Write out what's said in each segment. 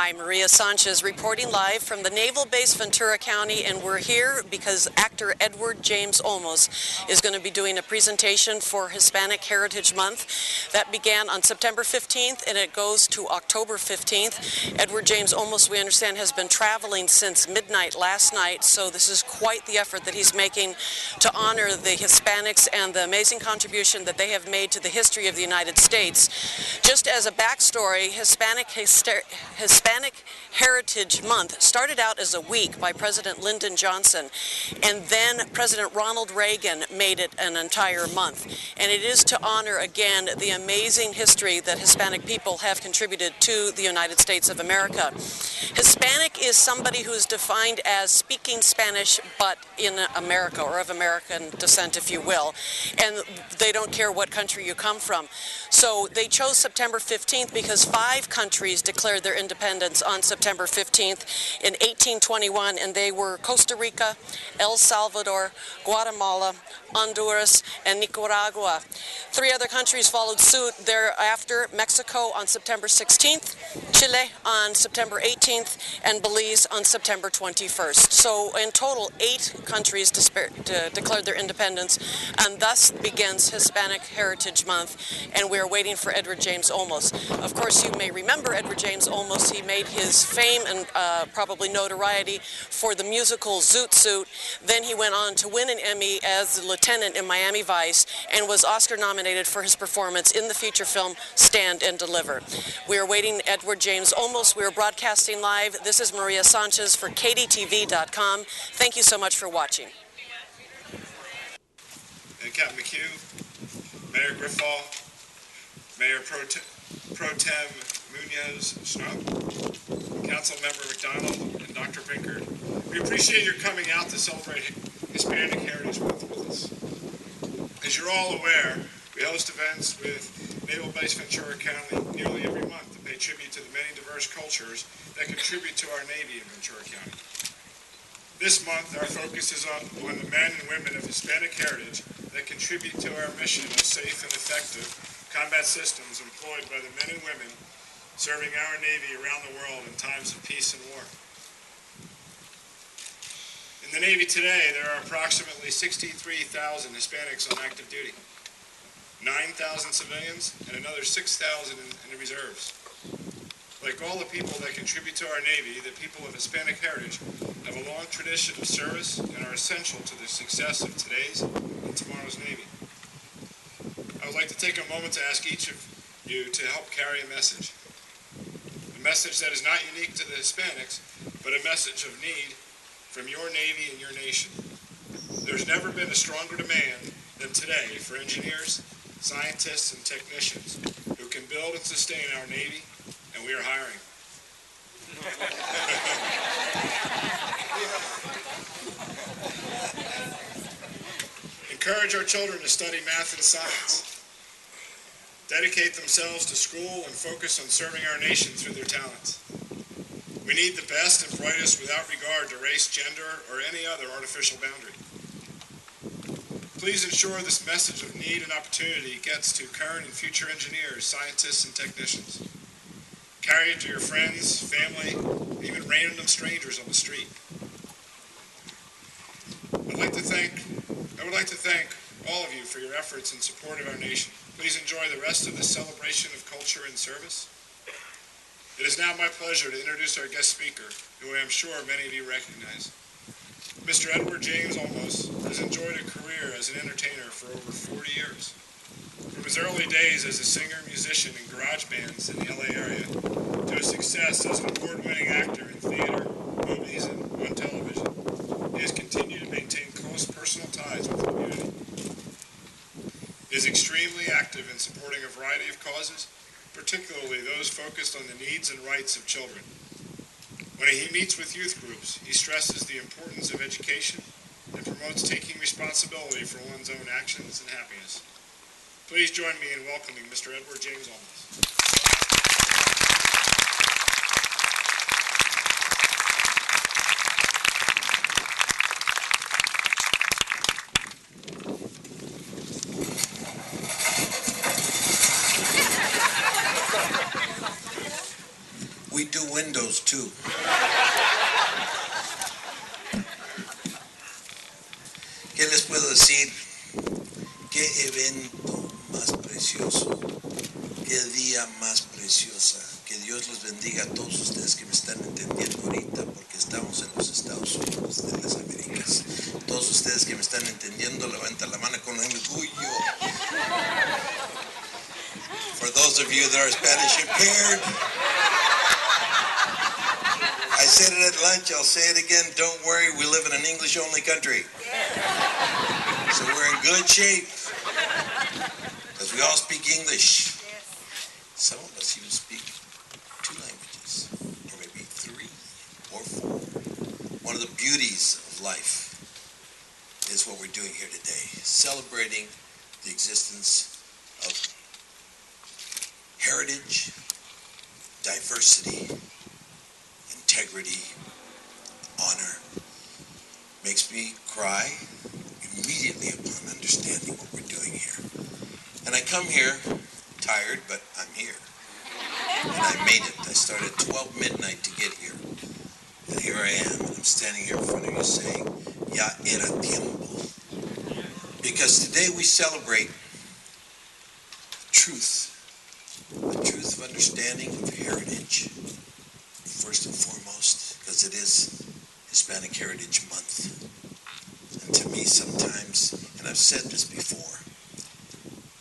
Hi, Maria Sanchez reporting live from the Naval Base Ventura County, and we're here because actor Edward James Olmos is going to be doing a presentation for Hispanic Heritage Month. That began on September 15th and it goes to October 15th. Edward James Olmos, we understand, has been traveling since midnight last night, so this is quite the effort that he's making to honor the Hispanics and the amazing contribution that they have made to the history of the United States. Just as a backstory, Hispanic Heritage Month started out as a week by President Lyndon Johnson, and then President Ronald Reagan made it an entire month. And it is to honor again the amazing history that Hispanic people have contributed to the United States of America. Hispanic is somebody who is defined as speaking Spanish but in America, or of American descent, if you will, and they don't care what country you come from. So they chose September 15th because 5 countries declared their independence on September 15th in 1821, and they were Costa Rica, El Salvador, Guatemala, Honduras, and Nicaragua. 3 other countries followed suit thereafter: Mexico on September 16th, Chile on September 18th, and Belize on September 21st. So in total, 8 countries declared their independence, and thus begins Hispanic Heritage Month, and we're waiting for Edward James Olmos. Of course, you may remember Edward James Olmos. He made his fame and probably notoriety for the musical Zoot Suit. Then he went on to win an Emmy as the lieutenant in Miami Vice and was Oscar nominated for his performance in the feature film Stand and Deliver. We are waiting Edward James Olmos. We are broadcasting live. This is Maria Sanchez for KDTV.com. Thank you so much for watching. And Captain McHugh, Mayor Griffall, Mayor Pro Tem Munoz-Schnapp, Council Member McDonald, and Dr. Pinkard. We appreciate your coming out to celebrate Hispanic Heritage Month with us. As you're all aware, we host events with Naval Base Ventura County nearly every month to pay tribute to the many diverse cultures that contribute to our Navy in Ventura County. This month, our focus is on the men and women of Hispanic heritage that contribute to our mission of safe and effective combat systems employed by the men and women serving our Navy around the world in times of peace and war. In the Navy today, there are approximately 63,000 Hispanics on active duty, 9,000 civilians, and another 6,000 in the reserves. Like all the people that contribute to our Navy, the people of Hispanic heritage have a long tradition of service and are essential to the success of today's and tomorrow's Navy. I would like to take a moment to ask each of you to help carry a message that is not unique to the Hispanics, but a message of need from your Navy and your nation. There's never been a stronger demand than today for engineers, scientists, and technicians who can build and sustain our Navy, and we are hiring. Encourage our children to study math and science. Dedicate themselves to school and focus on serving our nation through their talents. We need the best and brightest without regard to race, gender, or any other artificial boundary. Please ensure this message of need and opportunity gets to current and future engineers, scientists, and technicians. Carry it to your friends, family, even random strangers on the street. I would like to thank all of you for your efforts in support of our nation. Please enjoy the rest of this celebration of culture and service. It is now my pleasure to introduce our guest speaker, who I am sure many of you recognize. Mr. Edward James Olmos has enjoyed a career as an entertainer for over 40 years. From his early days as a singer, musician, in garage bands in the LA area, to his success as an award-winning actor in theater, movies, and on television, he has continued to maintain close personal ties with the community. He is extremely active in supporting a variety of causes, particularly those focused on the needs and rights of children. When he meets with youth groups, he stresses the importance of education and promotes taking responsibility for one's own actions and happiness. Please join me in welcoming Mr. Edward James Olmos. We do windows too. ¿Qué les puedo decir? Qué evento más precioso, qué día más preciosa. Que Dios los bendiga a todos ustedes que me están entendiendo ahorita, porque estamos en los Estados Unidos de las Américas. Todos ustedes que me están entendiendo, levantan la mano con orgullo. For those of you that are Spanish impaired, I said it at lunch, I'll say it again, don't worry, we live in an English-only country. So we're in good shape, because we all speak English. Some of us even speak 2 languages, or maybe 3 or 4. One of the beauties of life is what we're doing here today, celebrating the existence of heritage, diversity, integrity, honor. Makes me cry immediately upon understanding what we're doing here. And I come here tired, but I'm here. And I made it. I started at 12 midnight to get here. And here I am. And I'm standing here in front of you saying, Ya era tiempo. Because today we celebrate truth. The truth of understanding of heritage. First and foremost, because it is Hispanic Heritage Month. And to me sometimes, and I've said this before,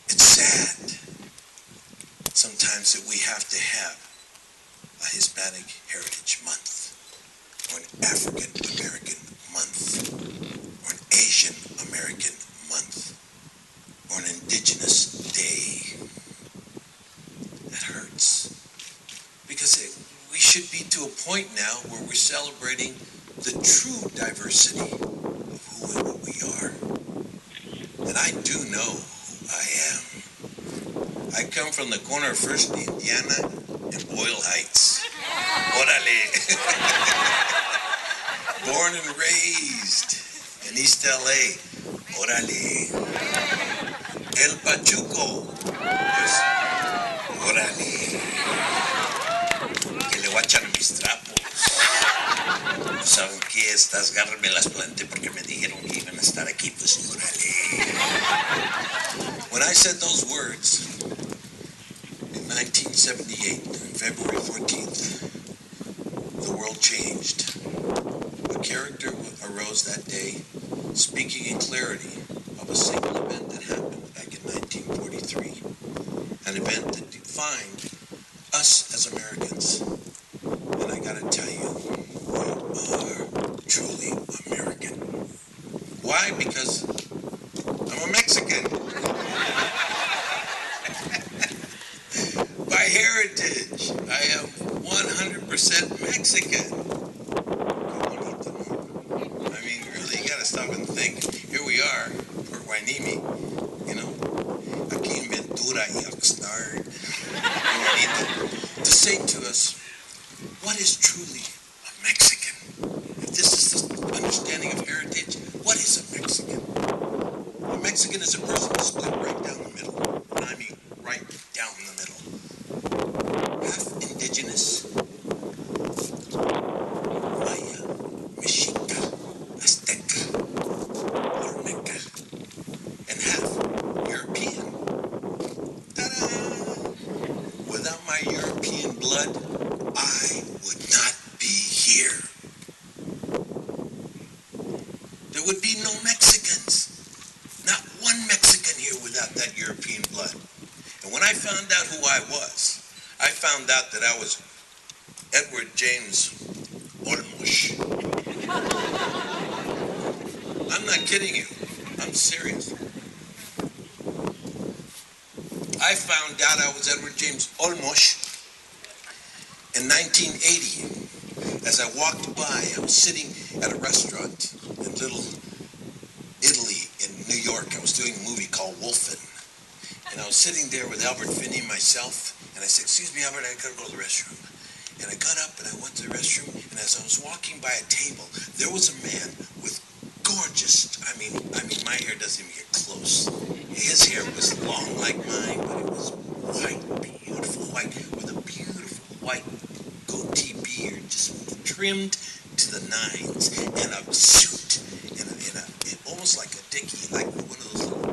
it's sad sometimes that we have to have a Hispanic Heritage Month, or an African American Month, or an Asian American Month, or an Indigenous Day. That hurts. Because we should be to a point now where we're celebrating the true diversity of who and what we are. And I do know who I am. I come from the corner of First and Indiana and Boyle Heights. Orale. Born and raised in East LA. Orale. El Pachuco. Pues, orale. Que le voy a echar mis trapos. ¿Saben qué? Estas garras me las planté porque me dijeron que iban a estar aquí. Pues orale. When I said those words, 1978, February 14th, the world changed. A character arose that day, speaking in clarity of a single event that happened back in 1943. An event that defined us as Americans. And I gotta tell you, we are truly American. Why? Because I'm a Mexican. By heritage, I am 100% Mexican. I mean, really, you gotta stop and think. Here we are, Port Hueneme, you know, aquí en Ventura y Oxnard, to say to us, what is truly a Mexican? If this is the understanding of heritage, what is a Mexican? A Mexican is a person who's split right down the middle, and I mean right down the middle. Half indigenous, Maya, Mexica, Azteca, Olmeca, and half European. Ta-da! Without my European blood, I would not be here. There would be no Mexicans. Not one Mexican here without that European blood. And when I found out who I was, I found out that I was Edward James Olmos. I'm not kidding you. I'm serious. I found out I was Edward James Olmos in 1980. As I walked by, I was sitting at a restaurant in Little Italy in New York. I was doing a movie called Wolfen. And I was sitting there with Albert Finney and myself, and I said, excuse me, Albert, I gotta go to the restroom. And I got up and I went to the restroom, and as I was walking by a table, there was a man with gorgeous, I mean, my hair doesn't even get close. His hair was long like mine, but it was white, beautiful white, with a beautiful white goat trimmed to the nines, and a suit, almost like a dickie, like one of those little,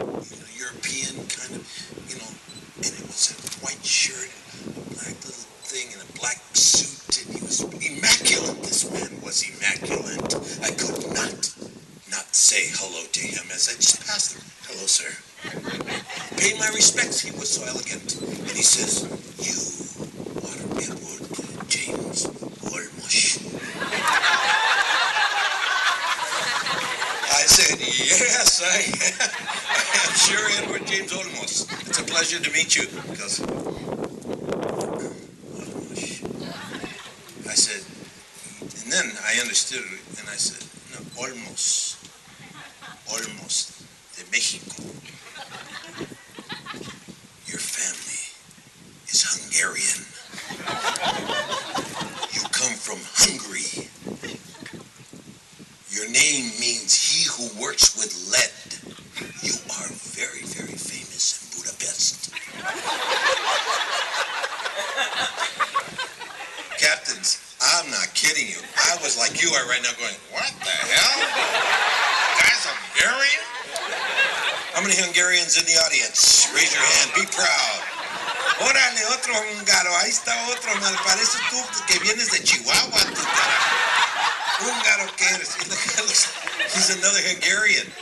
European kind of, and it was a white shirt, a black little thing, and a black suit, and he was immaculate. This man was immaculate. I could not say hello to him as I just passed him. Hello, sir. Pay my respects. He was so elegant. And he says, you are Edward James Olmos. I said, yes, I am sure Edward James Olmos. It's a pleasure to meet you. Because Olmos. I said, and then I understood it, and I said, no, Olmos de Mexico. Your family is Hungarian. You come from Hungary. Your name means he who works with lead. You are very, very famous in Budapest. Captains, I'm not kidding you. I was like you are right now going, what the hell? Guy's Hungarian? How many Hungarians in the audience? Raise your hand. Be proud. Órale, otro húngaro. Ahí está otro. Mal parece tú que vienes de Chihuahua. Tú, húngaro que eres. He's another Hungarian.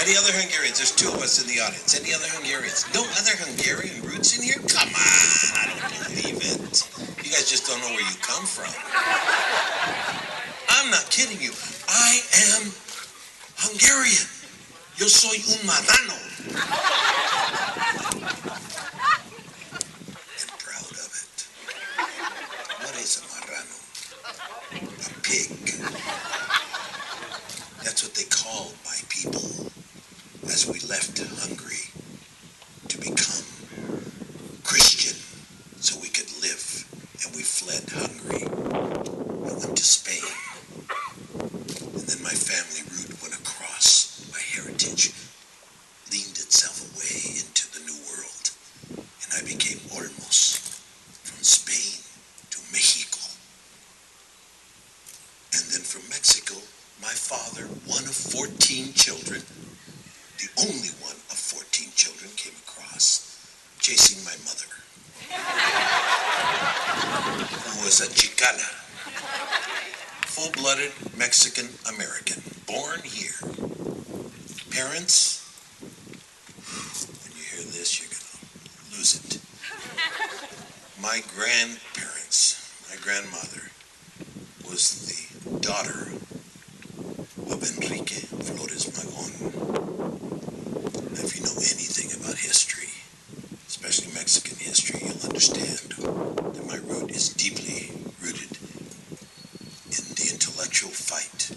Any other Hungarians? There's two of us in the audience. Any other Hungarians? No other Hungarian roots in here? Come on. I don't believe it. You guys just don't know where you come from. I'm not kidding you. I am Hungarian. Yo soy un marrano. And proud of it. What is a marrano? A pig. That's what they called my people as we left Hungary to become Christian so we could live. And we fled Hungary and went to Spain. And then my family root went across. My heritage leaned itself away into the New World, and I became Olmos, from Spain to Mexico. And then from Mexico, my father, one of 14 children, the only one of 14 children, came across, chasing my mother, who was a Chicana, full-blooded Mexican-American, born here. Parents, when you hear this, you're going to lose it. My grandparents, my grandmother, was the daughter of Enrique Flores Magón. Now, if you know anything about history, especially Mexican history, you'll understand that my root is deeply rooted in the intellectual fight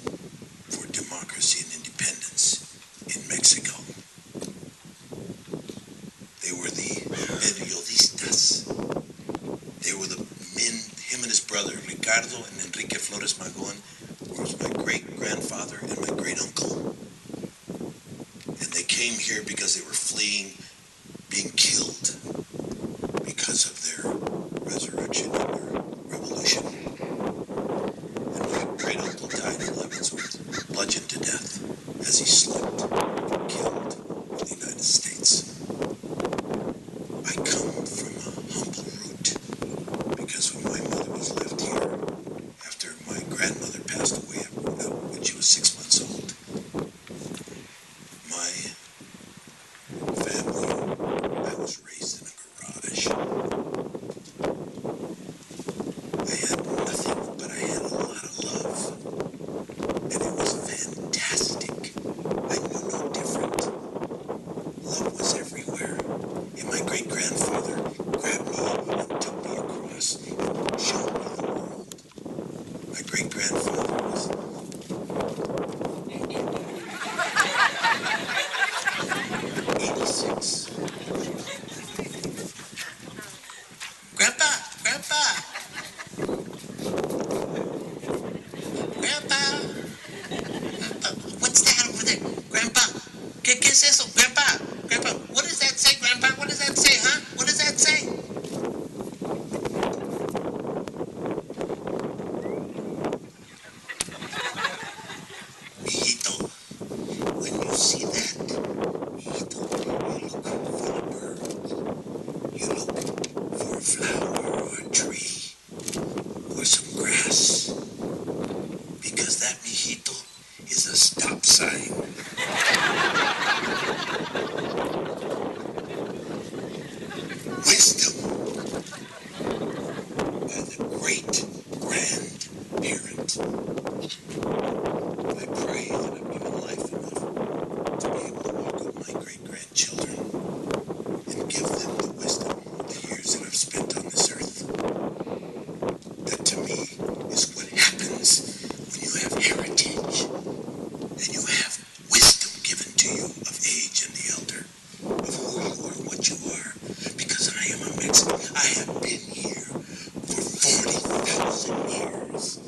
for democracy and independence in Mexico. They were the periodistas. They were the men, him and his brother, Ricardo and Enrique Flores Magón, was my great-grandfather and my great-uncle. And they came here because they were fleeing being killed because of their resurrection and their revolution. And my great-uncle died in Leavenworth, bludgeoned to death as he slept, killed in the United States. I come from a humble root because when my mother was left here, after my grandmother passed away when she was 6 months old, my family, I was raised in a garage. I had nothing, but I had a lot of love. And it was fantastic. I knew no different. Love was everywhere. And my great-grandfather wisdom by the great-grandparent. I pray that I've given life enough to be able to walk with my great-grandchildren and give them the wisdom of the years that I've spent on this earth. That to me is what happens when you have heritage and you have wisdom given to you of age and the elder, of who you are, what you are. Because I am a Mexican. I have been here for 40,000 years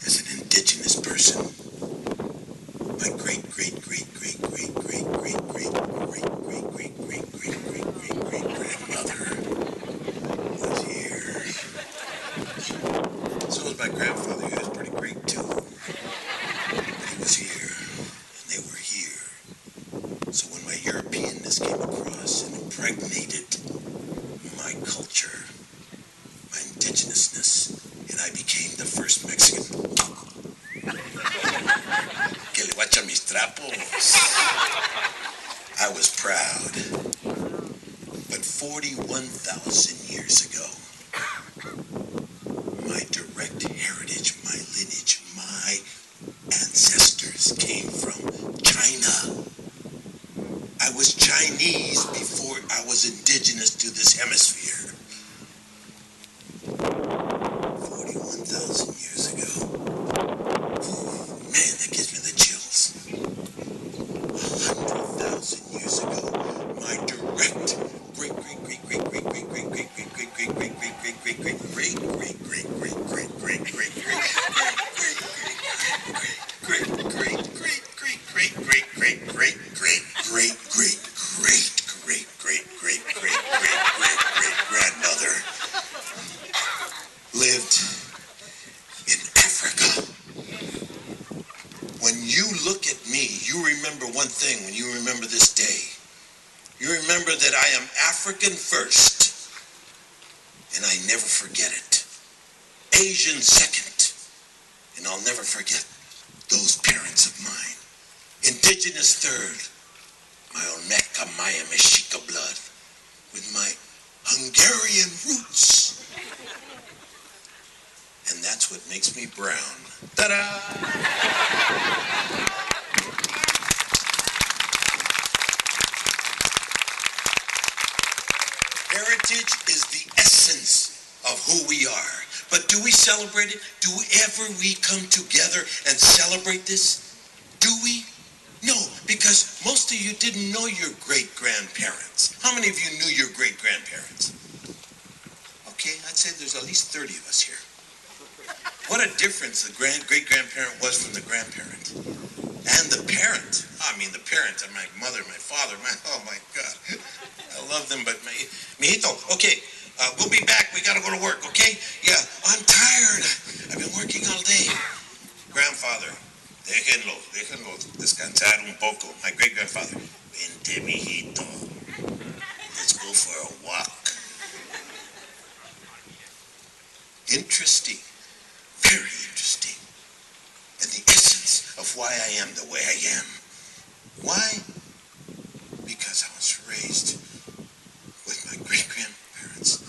as an indigenous person. My great-great-great-great-great-great-great-great-great-great-great-great-great-great-grandmother was here. So was my grandfather. He was pretty great too. But he was here, and they were here. So when my Europeanness came across and impregnated my culture, my indigenousness, and I became the first Mexican. Que le guacha mis trapos. I was proud. But 41,000 years ago, my direct heritage, my lineage, my ancestors came from China. I was Chinese before I was indigenous to this hemisphere. 41,000 years ago. Man, that gives me the chills. 100,000 years ago, my direct grandmother lived in Africa. When you look at me, you remember one thing when you remember this day. You remember that I am African first, and I never forget it. Asian second, and I'll never forget those parents of mine. Indigenous third, my Olmeca Maya Mexica blood, with my Hungarian roots. And that's what makes me brown. Ta-da! Heritage is the essence of who we are. But do we celebrate it? Do we ever come together and celebrate this? Do we? No, because most of you didn't know your great-grandparents. How many of you knew your great-grandparents? Okay, I'd say there's at least 30 of us here. What a difference the great-grandparent was from the grandparent. And the parent. I mean, the parent, my mother, my father, oh my God. I love them, but mijito, okay, we'll be back. We gotta go to work, okay? Yeah, I'm tired. I've been working all day. Grandfather, déjenlo descansar un poco. My great-grandfather, vente, mijito. Let's go for a walk. Interesting. Very interesting. And the essence of why I am the way I am. Why? Because I was raised with my great-grandparents,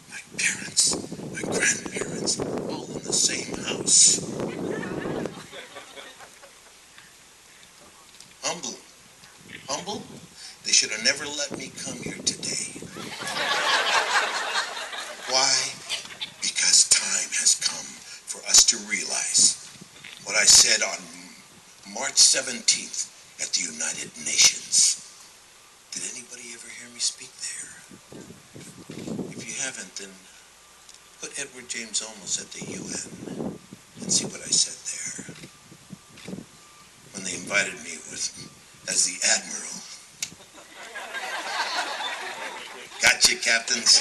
my parents, my grandparents, all in the same house. Humble. Humble? They should have never let me come here today. Why? Because time has come for us to realize what I said on March 17th at the United Nations. Did anybody ever hear me speak there? If you haven't, then put Edward James Olmos at the UN and see what I said there. When they invited me as the Admiral. Gotcha, captains.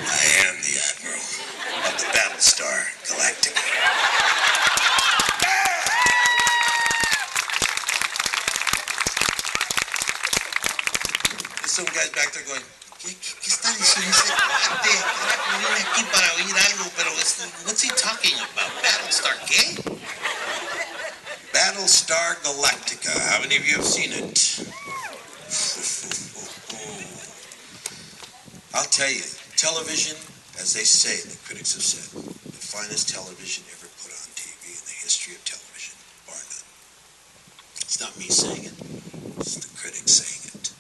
I am the Admiral of the Battlestar Galactica. There's some guys back there going, ¿Qué está diciendo ese cuate? Vine aquí para oír algo, pero what's he talking about? Battlestar, ¿qué? Battlestar Galactica. How many of you have seen it? tell you, television, as they say, the critics have said, the finest television ever put on TV in the history of television, bar none. It's not me saying it, it's the critics saying it.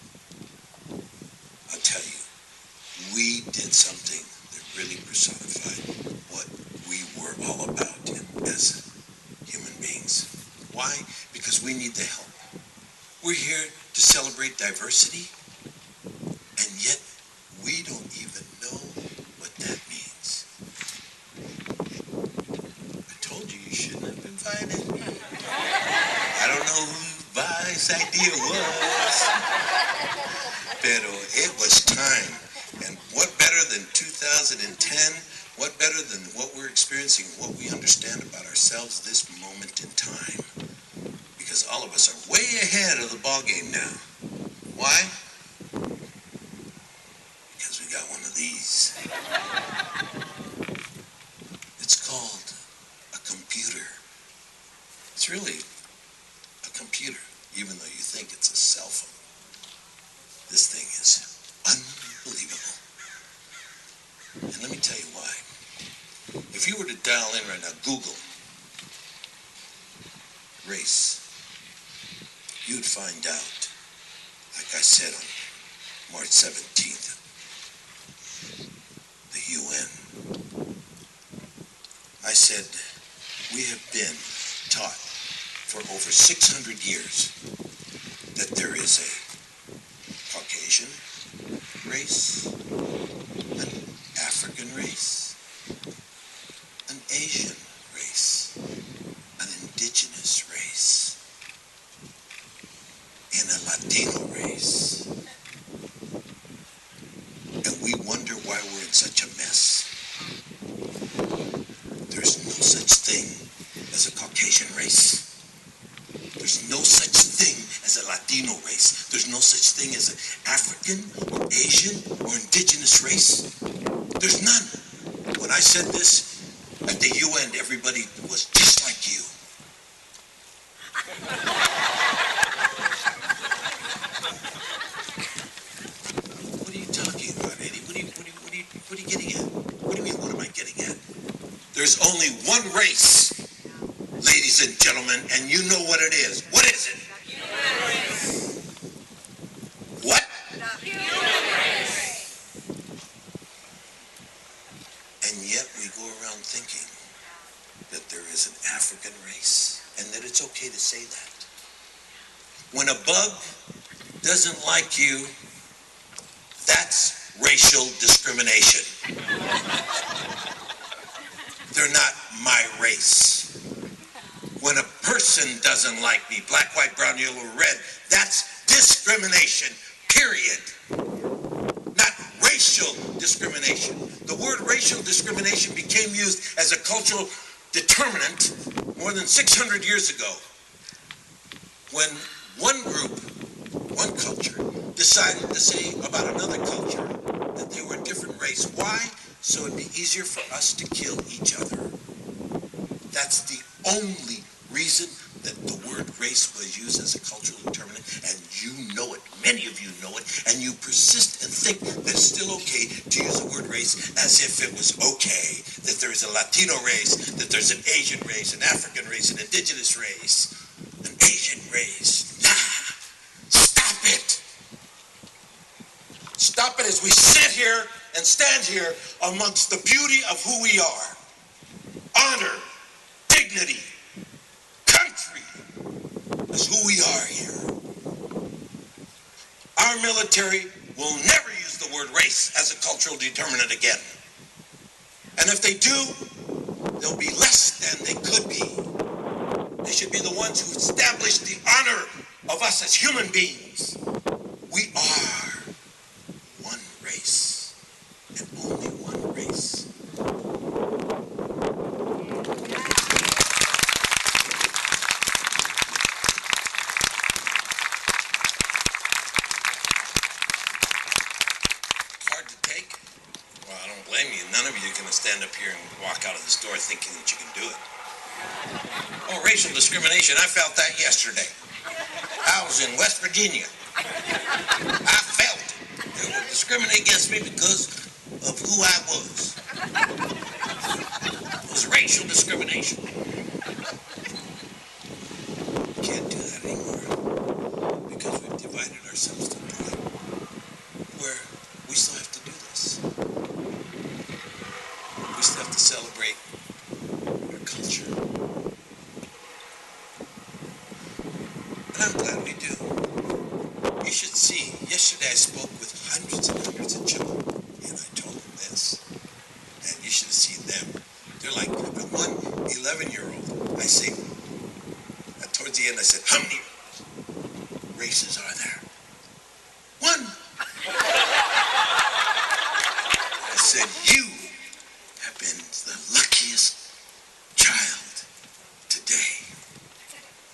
I'll tell you, we did something that really personified what we were all about as human beings. Why? Because we need the help. We're here to celebrate diversity, and yet we don't even know what that means. I told you shouldn't have invited me. I don't know whose wise idea was, pero it was time. And what better than 2010? What better than what we're experiencing, what we understand about ourselves this moment in time? Because all of us are way ahead of the ball game now. Why? Because we got one of these. It's called a computer. It's really a computer, even though you think it's a cell phone. This thing is unbelievable. And let me tell you why. If you were to dial in right now, Google race, you'd find out, like I said on March 17th, the UN. I said, we have been taught for over 600 years that there is a Caucasian race, an African race, an Asian race, an indigenous race, and a Latino race. And we wonder why we're in such a mess. There's no such thing as a Caucasian race. There's no such thing as a Latino race. There's no such thing as an African or Asian or indigenous race. There's none. When I said this at the UN, everybody was just like you. What are you talking about, Eddie? What are you getting at? What do you mean, what am I getting at? There's only one race, ladies and gentlemen, and you know what it is. What is it? What? And yet we go around thinking that there is an African race and that it's okay to say that. When a bug doesn't like you, that's racial discrimination. They're not my race. When a person doesn't like me, black, white, brown, yellow, red, that's discrimination, period. Not racial discrimination. The word racial discrimination became used as a cultural determinant more than 600 years ago when one group, one culture, decided to say about another culture that they were a different race. Why? So it'd be easier for us to kill each other. That's the only reason that the word race was used as a cultural determinant, and you know it, many of you know it, and you persist and think that it's still okay to use the word race as if it was okay, that there's a Latino race, that there's an Asian race, an African race, an indigenous race, an Asian race. Nah, stop it. Stop it as we sit here and stand here amongst the beauty of who we are. Honor, dignity, country is who we are here. Our military will never use the word race as a cultural determinant again. And if they do, they'll be less than they could be. They should be the ones who establish the honor of us as human beings. We are one race, and only one race. Hard to take? Well, I don't blame you. None of you are going to stand up here and walk out of this door thinking that you can do it. Oh, racial discrimination. I felt that yesterday. I was in West Virginia. I felt it would discriminate against me because of who I was. It was racial discrimination. Can't do that anymore because we've divided ourselves to the point where we still have to do this. We still have to celebrate our culture. And I'm glad we do. You should see, yesterday I spoke with hundreds and hundreds of children, and I told them this. And you should have seen them. They're like, one 11-year-old, I say, towards the end I said, how many races are there? One. I said, you have been the luckiest child today.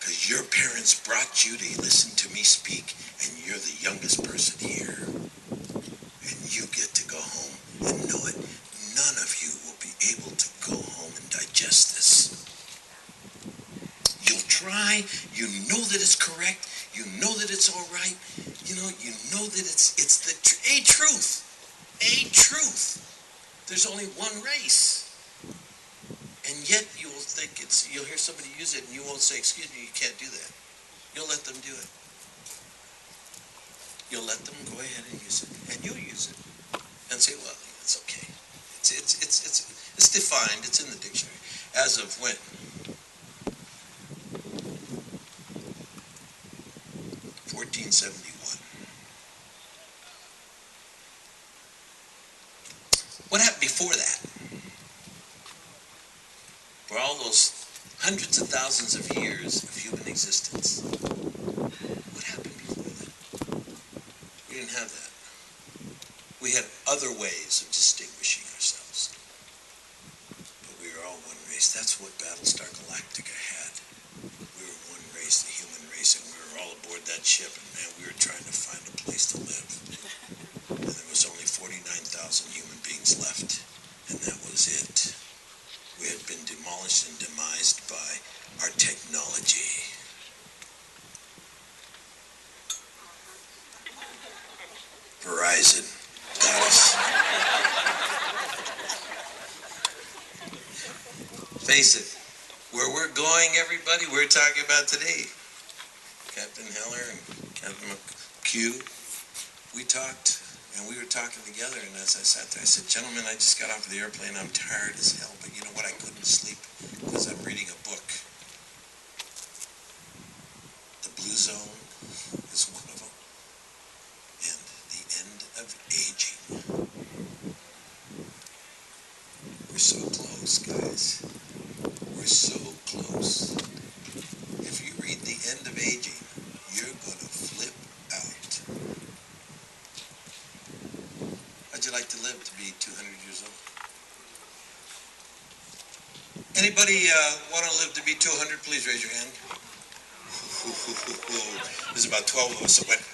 Because your parents brought you to listen to me speak, and you're the youngest person here. And you get to go home and know it. None of you will be able to go home and digest this. You'll try, you know that it's correct, you know that it's all right, you know that it's a truth. A truth. There's only one race. And yet you will think you'll hear somebody use it and you won't say, excuse me, you can't do that. You'll let them do it. You'll let them go ahead and use it. And you'll use it. And say, well, it's okay. It's defined, it's in the dictionary. As of when? 1471. What happened before that? For all those hundreds of thousands of years of human existence, what happened before that? We didn't have that. We had other ways of distinguishing ourselves. But we were all one race. That's what Battlestar Galactica had. We were one race, the human race, and we were all aboard that ship, and man, we were trying to find a place to live. And there was only 49,000 human beings left, and that was it. We had been demolished and demised by our technology. Verizon got us. Face it, where we're going, everybody, we're talking about today. Captain Heller and Captain McHugh, we talked, and we were talking together, and as I sat there, I said, gentlemen, I just got off the airplane, I'm tired as hell, but you know what, I couldn't sleep because I'm reading a book. The Blue Zone is one of them, and The End of Aging. We're so close, guys. We're so close. If you read The End of Aging, you're going to flip out. How'd you like to live to be 200 years old? Anybody want to live to be 200? Please raise your hand. There's about 12 of us that went.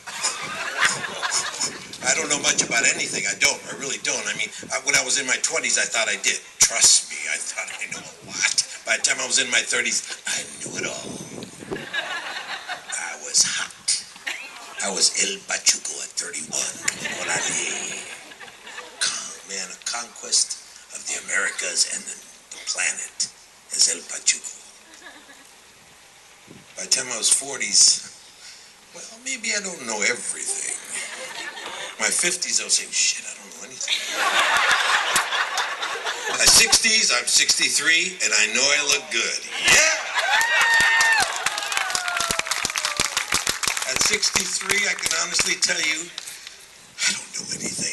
I don't know much about anything. I really don't. I mean, when I was in my 20s, I thought I did. Trust me, I thought I knew a lot. By the time I was in my 30s, I knew it all. I was hot. I was El Pachuco at 31. Orale. Man, a conquest of the Americas and the planet is El Pachuco. By the time I was 40s, well, maybe I don't know everything. My 50s, I was saying, shit, I don't know anything. My 60s, I'm 63, and I know I look good. Yeah! At 63, I can honestly tell you, I don't know anything.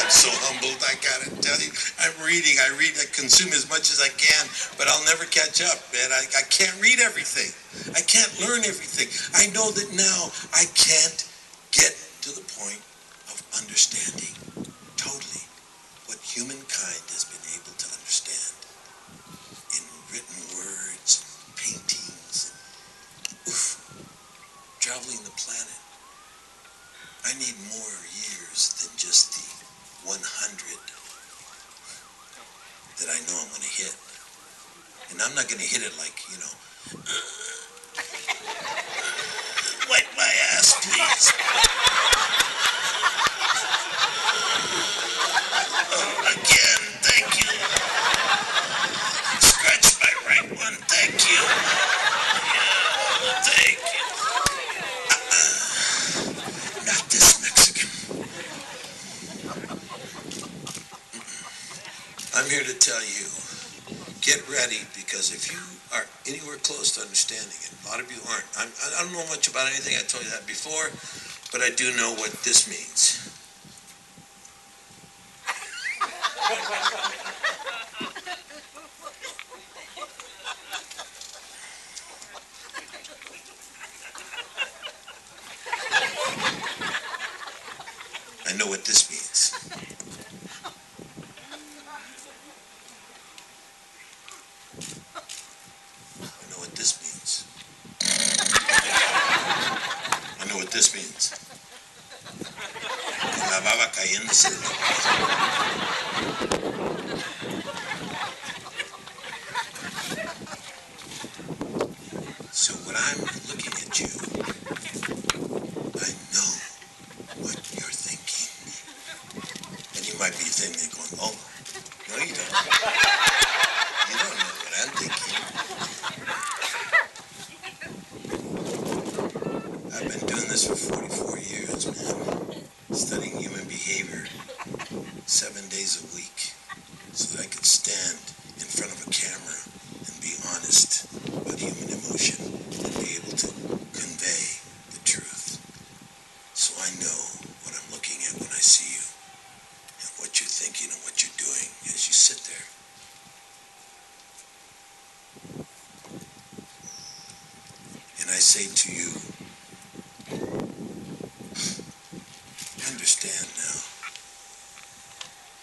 I'm so humbled, I gotta tell you. I'm reading, I consume as much as I can, but I'll never catch up, man. I can't read everything. I can't learn everything. I know that now I can't get to the point of understanding totally what humankind has been able to understand in written words, paintings, traveling the planet. I need more years than just the 100 that I know I'm going to hit. And I'm not going to hit it like, wipe my ass, please. I'm here to tell you, get ready, because if you are anywhere close to understanding it, a lot of you aren't. I don't know much about anything. I told you that before, but I do know what this means. I know what this means. I know what this means. I know what this means. La baba cayéndose de la So when I'm looking at you, I know what you're thinking. And you might be sitting there going, oh, no you don't. You don't know what I'm thinking. I've been doing this for 44 years, man. Studying human behavior 7 days a week so that I could stand in front of a camera and be honest about human emotion and be able to convey the truth. So I know what I'm looking at when I see you and what you're thinking and what you're doing as you sit there. And I say to you, understand now,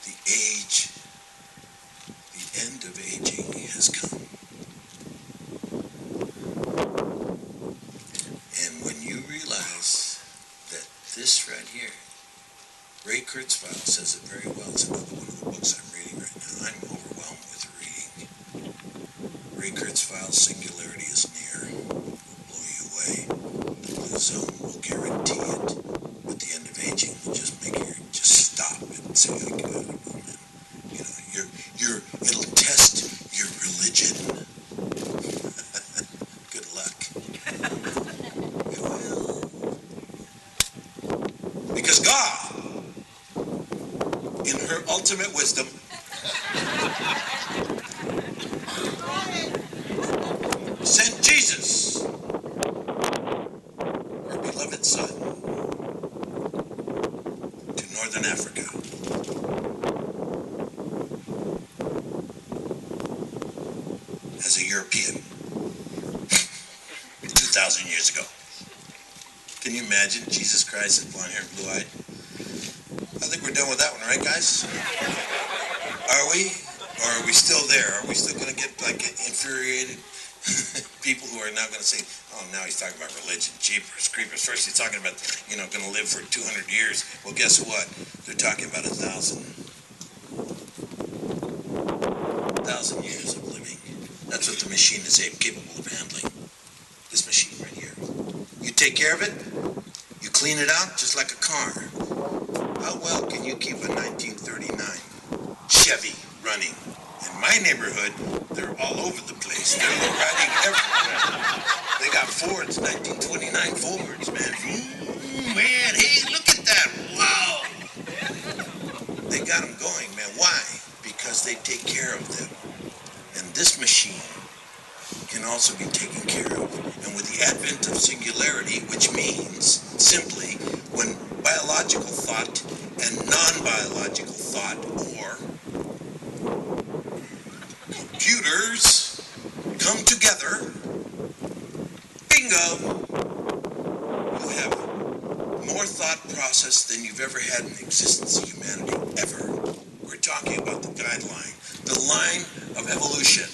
the end of aging has come. And when you realize that this right here, Ray Kurzweil says it very well. It's another one of the books I'm reading right now. I'm overwhelmed with reading. Ray Kurzweil's Singularity is Near. Will blow you away. The Blue Zone will guarantee it. At the end of aging, will just make you just stop and say, like, I don't know, man. You know, it'll test your religion. Good luck. It will. Because God, in her ultimate wisdom, sent Jesus, her beloved son, to Northern Africa. As a European, 2,000 years ago. Can you imagine Jesus Christ with blonde hair and blue-eyed? I think we're done with that one, right, guys? Are we? Or are we still there? Are we still going to get, like, infuriated people who are now going to say, oh, now he's talking about religion, jeepers, creepers. First he's talking about, you know, going to live for 200 years. Well, guess what? They're talking about 1,000 years of living. That's what the machine is capable of handling. This machine right here. You take care of it, you clean it out just like a car. How well can you keep a 1939 Chevy running? In my neighborhood, they're all over the place. They're riding everywhere. They got Fords, 1929 Fords, man. Man, hey, look at that. Wow. They got them going, man. Why? Because they take care of them. And this machine can also be taken care of. And with the advent of singularity, which means simply when biological thought and non-biological thought, or computers, come together, bingo, you have more thought process than you've ever had in the existence of humanity, ever. We're talking about the guideline, the line of evolution,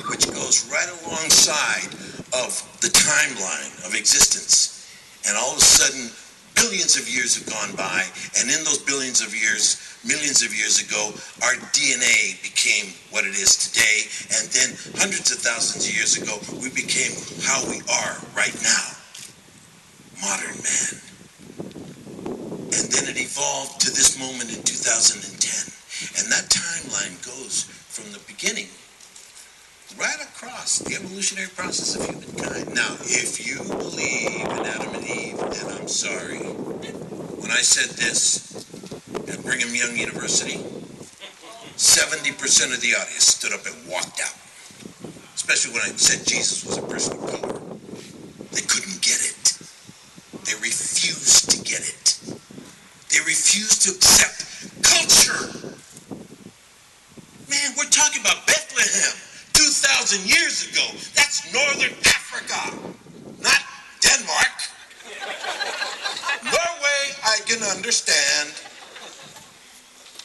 which goes right alongside of the timeline of existence. And all of a sudden, billions of years have gone by, and in those billions of years, millions of years ago, our DNA became what it is today, and then hundreds of thousands of years ago, we became how we are right now, modern man. And then it evolved to this moment in 2010. And that timeline goes from the beginning right across the evolutionary process of humankind. Now, if you believe in Adam and Eve, then I'm sorry. When I said this at Brigham Young University 70% of the audience stood up and walked out. Especially when I said Jesus was a person of color. They couldn't get it. They refused to get it. They refused to accept culture. Man, we're talking about Bethlehem 2,000 years ago. That's Northern Africa, not Denmark. Norway, I can understand,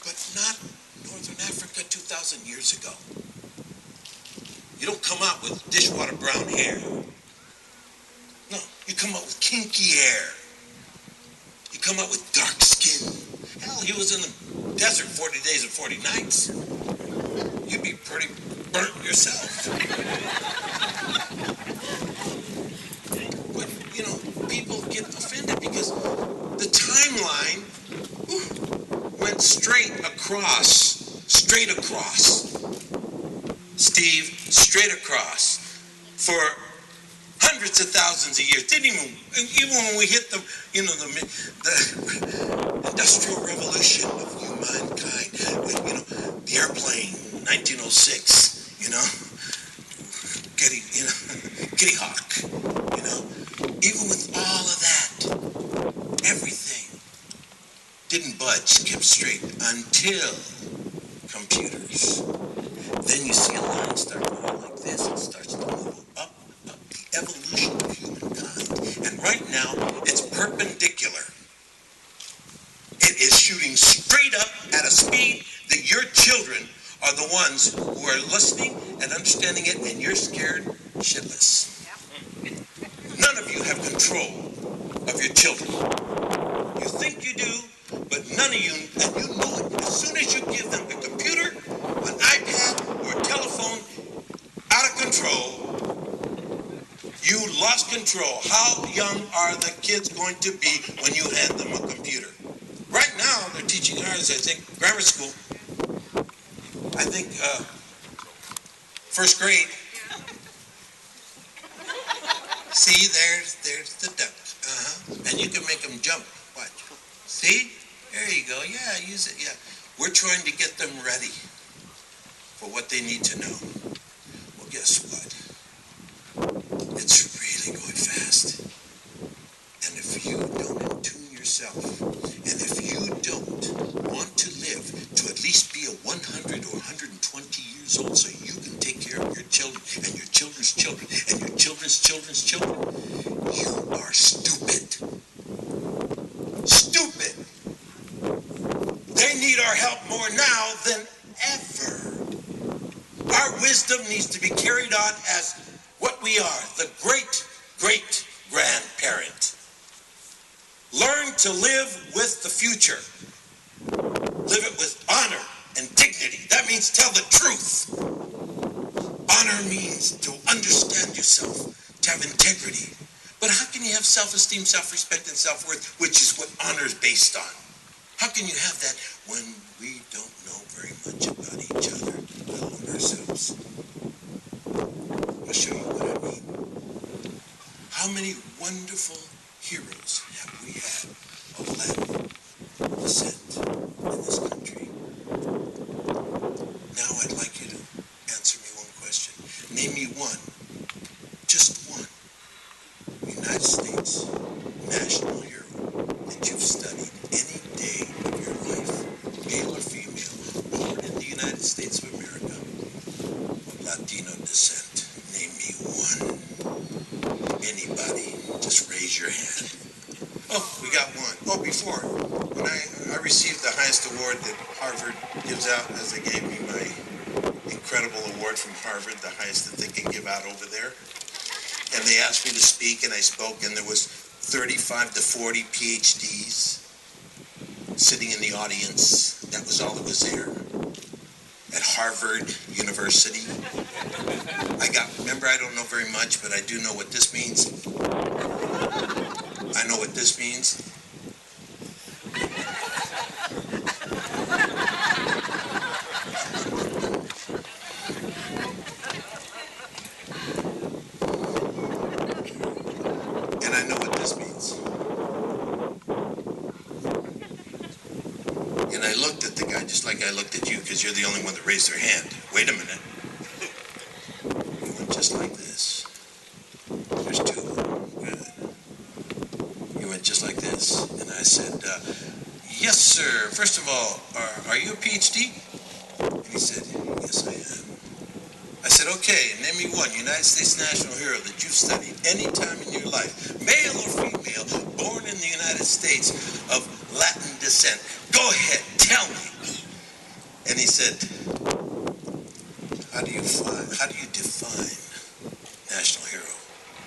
but not Northern Africa 2,000 years ago. You don't come out with dishwater brown hair. No, you come out with kinky hair. You come out with dark skin. Hell, he was in the desert 40 days and 40 nights. You'd be pretty burnt yourself. But, you know, people get offended because the timeline went straight across. Steve, straight across for hundreds of thousands of years. Didn't even when we hit the industrial revolution of humankind, the airplane, 1906, Kitty Hawk, even with all of that, everything didn't budge, kept straight until computers. Then you see a line start going like this. It starts to move up the evolution of humankind. And right now, it's perpendicular. It is shooting straight up at a speed that your children are the ones who are listening and understanding it, and you're scared shitless. None of you have control of your children. You think you do, but none of you, and you know it. As soon as you give them a computer, an iPad, or a telephone out of control, you lost control. How young are the kids going to be when you hand them a computer? Right now, they're teaching ours, I think, grammar school. I think first grade. See, there's the duck. And you can make them jump. Watch. See? There you go. Yeah, use it. Yeah. We're trying to get them ready for what they need to know. Well, guess what? It's really going fast. And if you don't attune yourself, and if you don't want to live to at least be a 100 or 120 years old so you can take care of your children and your children's children and your children's children's children, you are stupid. Stupid. They need our help more now than ever. Our wisdom needs to be carried on as what we are, the great-great-grandparent. Learn to live with the future. Live it with honor and dignity. That means tell the truth. Honor means to understand yourself, to have integrity. But how can you have self-esteem, self-respect, and self-worth, which is what honor is based on? How can you have that when we don't know very much about each other, let alone ourselves? I'll show you what I mean. How many wonderful heroes have we had of Latin descent in this country? Now I'd like you to answer me one question. Name me one, just one, United States national hero that you've studied any day of your life, male or female, born in the United States of America, of Latino descent. Name me one. Anybody, just raise your hand. Oh, we got one. Oh, before, when I received the highest award that Harvard gives out, as they gave me my incredible award from Harvard, the highest that they can give out over there. And they asked me to speak, and I spoke, and there was 35 to 40 PhDs sitting in the audience. That was all that was there at Harvard University. Remember, I don't know very much, but I do know what this means. I know what this means. And I know what this means. And I looked at the guy just like I looked at you, because you're the only one that raised their hand. Wait a minute. He went just like this. There's two. Good. He went just like this. And I said, yes, sir. First of all, are you a PhD? And he said, yes, I am. I said, okay, name me one United States national hero that you've studied any time in your life, male or female, born in the United States of Latin descent. Go ahead, tell me. And he said, how do you define national hero?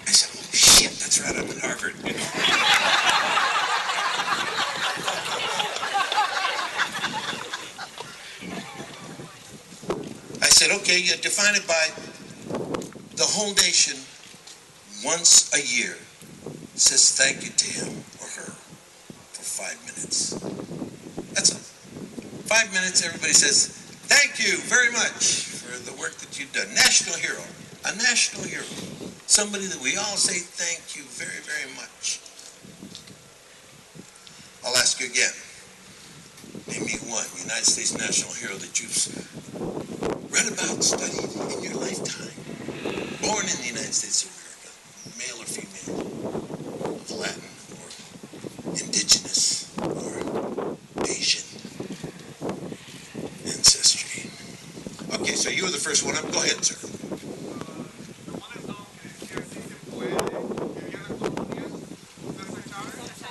I said, oh, shit, that's right, I'm at Harvard. I said, okay, you define it by the whole nation once a year says thank you to him or her for 5 minutes. That's all. 5 minutes, everybody says, thank you very much for the work that you've done. National hero, a national hero. Somebody that we all say thank you very, very much. I'll ask you again. Name me one United States national hero that you've read about, studied in your lifetime. Born in the United States of America, male or female, of Latin or indigenous or Asian ancestry. Okay, so you were the first one up. Go ahead, sir.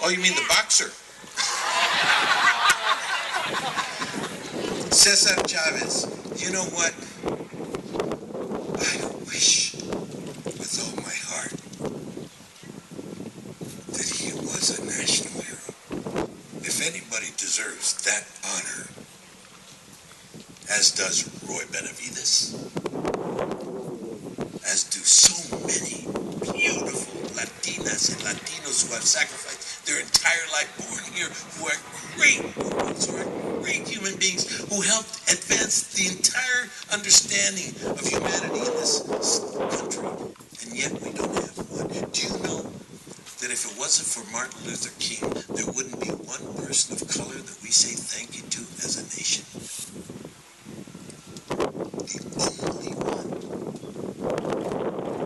Oh, you mean the boxer? Cesar Chavez. You know what? I wish with all my heart that he was a national hero. If anybody deserves that honor, as does Roy Benavides, as do so many beautiful Latinas and Latinos who have sacrificed their entire life born here, who are great humans, who are great human beings, who helped advance the entire understanding of humanity in this country. And yet we don't have one. Do you know that if it wasn't for Martin Luther King, there wouldn't be one person of color that we say thank you to as a nation? The only one.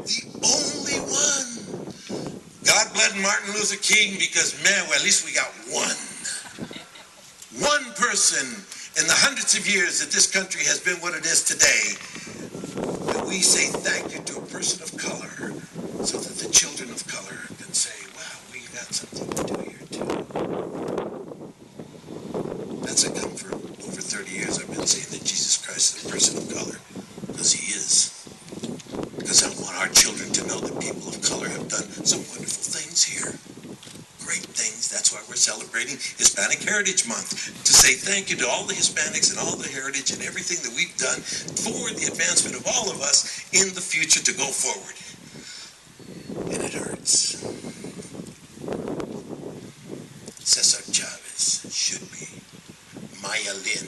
The only one. God bless Martin Luther King because, man, well, at least we got one. One person in the hundreds of years that this country has been what it is today, that we say thank you to a person of color so that the children of color can say, wow, we got something to do here too. That's a comfort. Over 30 years I've been saying that Jesus Christ is a person of color, because he is. Because I want our children to know that people of color have done some wonderful things here. Great things. That's why we're celebrating Hispanic Heritage Month, to say thank you to all the Hispanics and all the heritage and everything that we've done for the advancement of all of us in the future to go forward. And it hurts. Cesar Chavez should be. Maya Lin,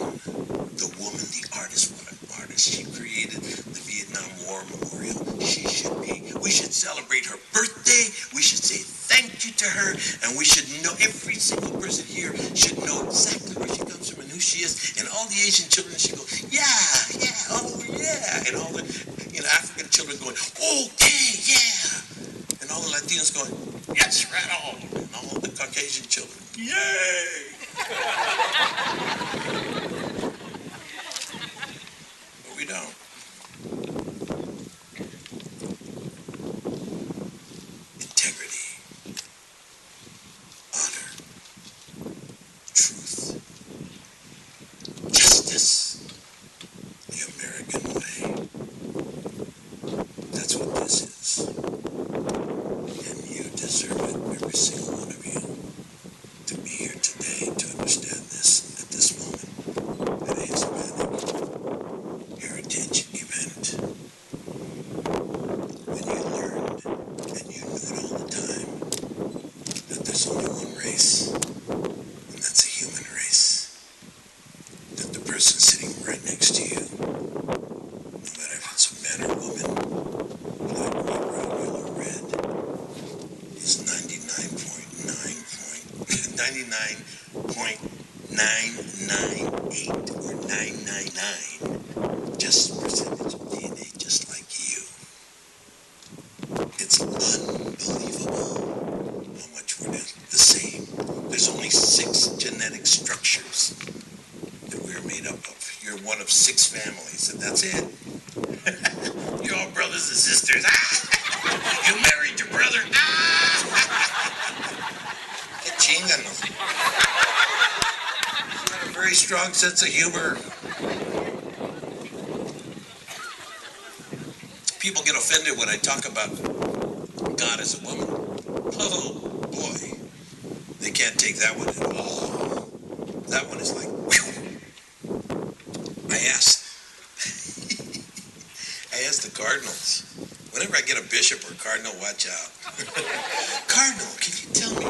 the woman, the artist, what an artist. She created the Vietnam War Memorial. She should be. We should celebrate her birthday. We should say thank you to her. And we should know, every single person here should know exactly where she comes from and who she is. And all the Asian children should go, yeah, yeah, oh yeah. And all the African children going, okay, yeah. And all the Latinos going, yes, right on. And all the Caucasian children, yay. But we don't. Integrity, honor, truth, justice, the American way. That's what this is. And you deserve it, every single one of you, to be here today to understand this at this moment at a Hispanic Heritage event. When you learned, and you knew it all the time, that there's only one race, and that's a human race. That the person sitting right next to you, no matter if it's a man or woman, black, white, brown, yellow, red, is 99.9 998 or 999, just percentage of DNA, just like you. It's unbelievable how much we're the same. There's only 6 genetic structures that we're made up of. You're one of 6 families, and that's it. You're all brothers and sisters. Ah! You married your brother. Ah! Qué chinganos. Got a very strong sense of humor. People get offended when I talk about God as a woman. Oh, boy. They can't take that one at all. That one is like, whew. I asked the Cardinals. Whenever I get a bishop or a cardinal, watch out. Cardinal, can you tell me,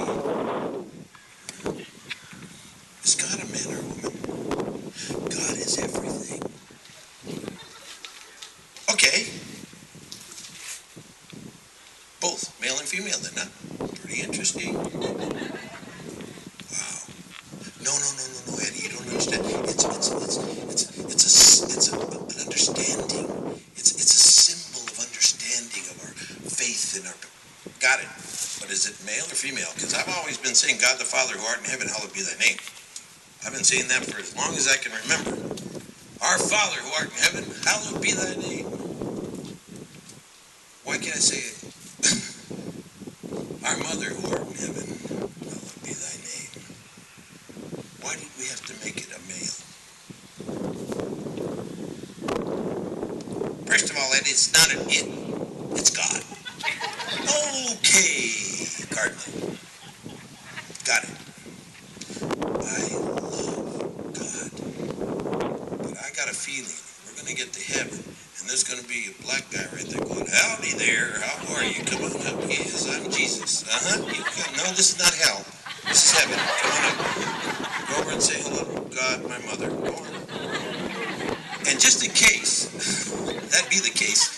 is God a man or a woman? God is everything. Okay. Both, male and female, then, huh? Pretty interesting. Wow. No, Eddie, you don't understand. It's an understanding. It's a symbol of understanding of our faith in our. Got it. But is it male or female? Because I've always been saying, God the Father who art in heaven, hallowed be thy name. I've been saying that for as long as I can remember. Our Father who art in heaven, hallowed be thy name. Why can't I say it? Our Mother who art in heaven, hallowed be thy name. Why did we have to make it a male? First of all, it's not an it, it's God. Okay, Cardinal. Got it. I love God. But I got a feeling we're going to get to heaven, and there's going to be a black guy right there going, howdy there, how are you? Come on up. Yes, I'm Jesus. No, this is not hell. This is heaven. Come on up. Go over and say hello to God, my mother. Go on. And just in case that be the case,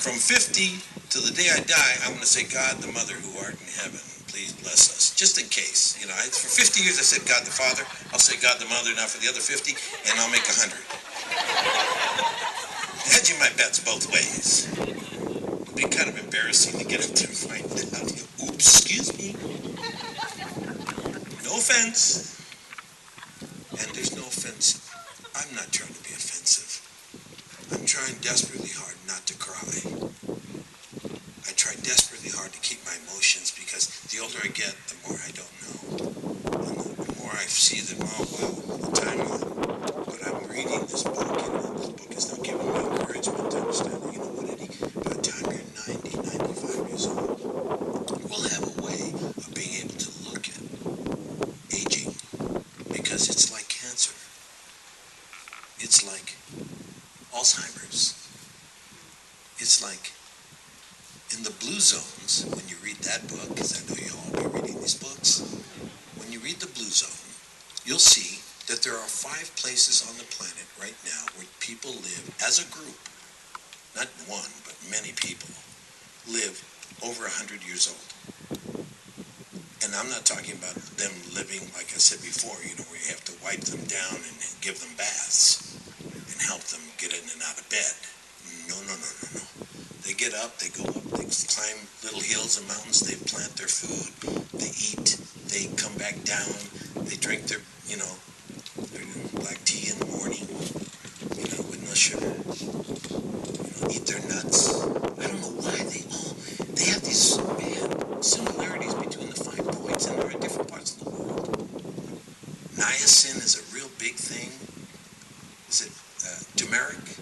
from 50 to the day I die, I'm going to say, God, the Mother who art in heaven, please bless us. Just in case. You know, for 50 years I said God the Father. I'll say God the Mother now for the other 50, and I'll make 100. Hedging my bets both ways. It'll be kind of embarrassing to get up there and find out. Oops, excuse me. No offense. And there's no offense. I'm not trying to be offensive. I'm trying desperately hard not to cry. I try desperately hard to keep my emotions because the older I get, the more I don't know. And the more I see that, oh, well, the timeline. But I'm reading this book, and this book is now giving me encouragement to understand that, you know what, Eddie, by the time you're 90, 95 years old, we'll have a way of being able to look at aging because it's like cancer. It's like Alzheimer's. It's like in the blue zones, when you read that book, because I know you'll all be reading these books, when you read the blue zone, you'll see that there are 5 places on the planet right now where people live as a group, not one, but many people, live over 100 years old. And I'm not talking about them living, like I said before, you know, where you have to wipe them down and give them baths and help them get in and out of bed. No. They get up, they go up, they climb little hills and mountains, they plant their food, they eat, they come back down, they drink their, their black tea in the morning, with no sugar, eat their nuts. I don't know why they have these, similarities between the 5 points, and they're in different parts of the world. Niacin is a real big thing. Is it turmeric?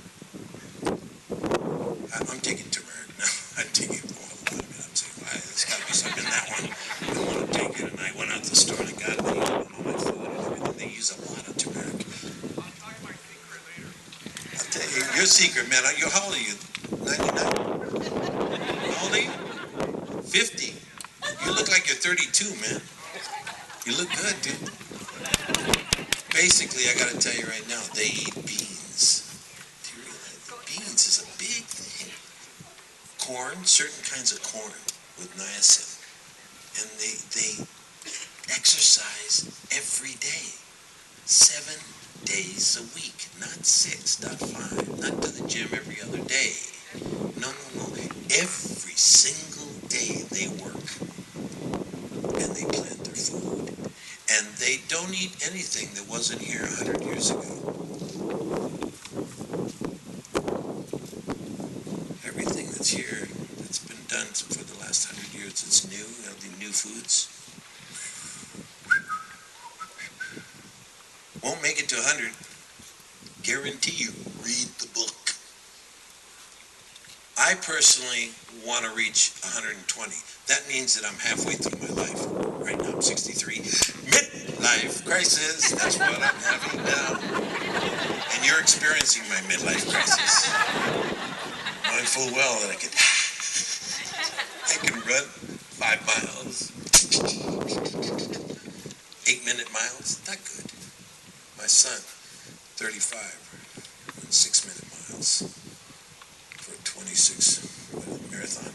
I'm taking turmeric now. I'm taking a lot of it. I'm saying, there's got to be something in that one. I want to take it, and I went out to the store and I got it. I use it on all my food and everything. They use a lot of turmeric. I'll tell you, your secret, man. How old are you? 99? How old are you? 50. You look like you're 32, man. You look good, dude. Basically, I got to tell you right now, they eat beans. Do you realize that beans is a big thing? Corn, certain kinds of corn with niacin, and they exercise every day, days a week, not 6, not 5, not to the gym every other day. No. Every single day they work and they plant their food. And they don't eat anything that wasn't here 100 years ago. Everything that's here, that's been done for the last 100 years, it's new, the new foods. Won't make it to 100. Guarantee you, read the book. I personally want to reach 120. That means that I'm halfway through my life. Right now I'm 63. Midlife crisis, that's what I'm having now. And you're experiencing my midlife crisis. Knowing full well that I can run 5 miles. 8-minute miles, not good. My son, 35, runs 6-minute miles for a 26 marathon.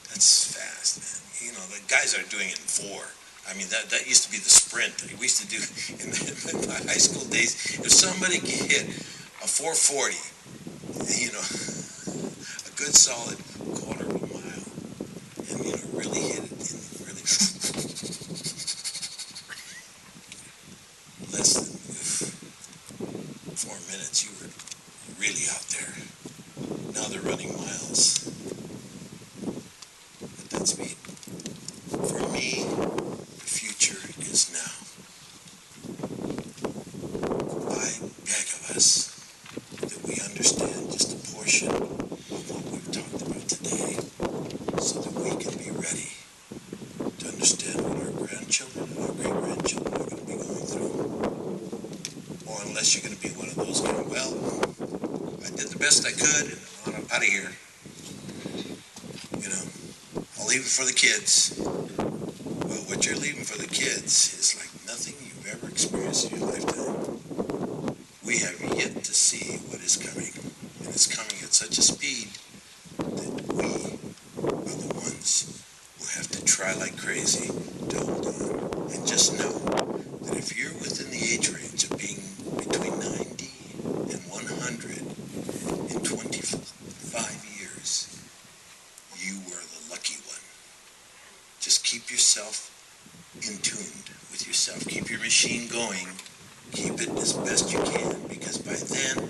That's fast, man. You know, the guys are doing it in 4. I mean, that used to be the sprint. We used to do in my high school days. If somebody could hit a 440, you know, a good solid quarter of a mile, and you know, really hit it, and really less than 4 minutes, you were really out there. Now they're running miles at that speed. For me, the future is now. I beg of us that we understand just a portion of what we've talked about today so that we can be ready to understand what our grandchildren and our great-grandchildren are going to be going through. Or unless you're going to be one of those going, well, I did the best I could and I'm out of here. You know, I'll leave it for the kids. Well, what you're leaving for the kids is like nothing you've ever experienced in your lifetime. We have yet to see what is coming. And it's coming at such a speed that we are the ones who have to try like crazy to hold on. And just know that if you're within the age range of being between 90 and 100 in 25 years, you were the lucky one. Just keep yourself in tune with yourself. Keep your machine going. Keep it as best you can, because by then,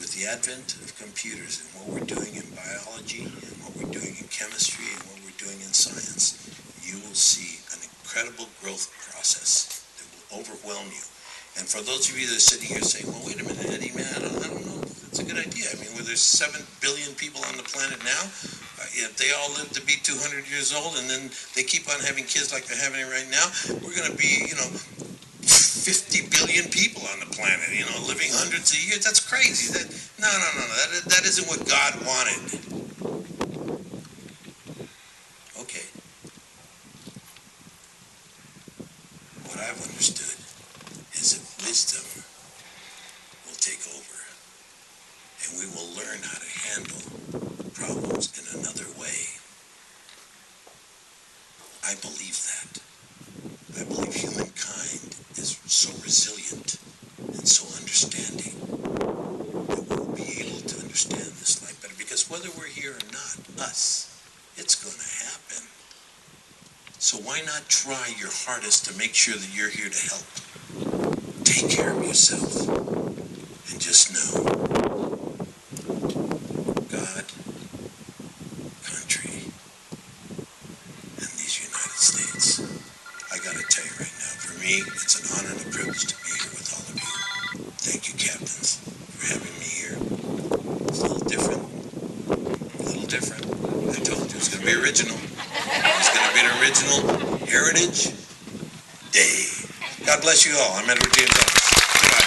with the advent of computers and what we're doing in biology and what we're doing in chemistry and what we're doing in science, you will see an incredible growth process that will overwhelm you. And for those of you that are sitting here saying, well, wait a minute, Eddie, man, I don't know. That's a good idea. I mean, where there's 7 billion people on the planet now, if they all live to be 200 years old and then they keep on having kids like they're having it right now, we're going to be, 50 billion people on the planet, living hundreds of years. That's crazy. No. That isn't what God wanted. Okay. What I've understood is that wisdom will take over, and we will learn how to handle problems in another way. I believe that. I believe humankind is so resilient and so understanding that we'll be able to understand this life better. Because whether we're here or not, it's going to happen. So why not try your hardest to make sure that you're here to help? Take care of yourself and just know God, country, and these United States. I gotta tell you right now, for me, it's an honor and a privilege to be here with all of you. Thank you, captains, for having me here. It's a little different. I told you it's gonna be original. It's gonna be an original Heritage Day. God bless you all. I'm Edward James Ellis. Goodbye.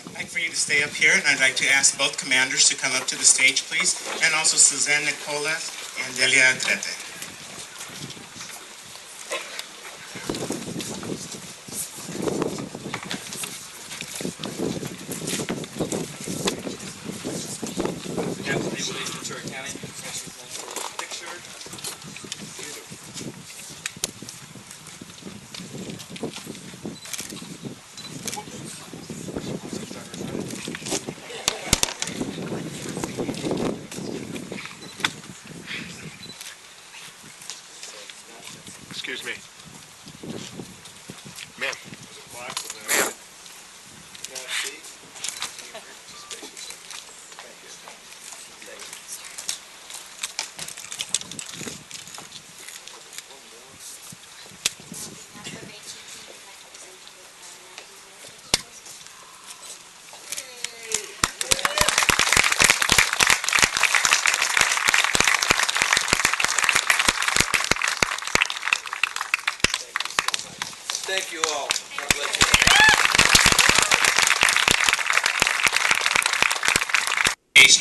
I'd like for you to stay up here, and I'd like to ask both commanders to come up to the stage, please, and also Suzanne Nicola and Delia Trete. Excuse me. Ma'am. Ma'am. Thank you all. God bless you.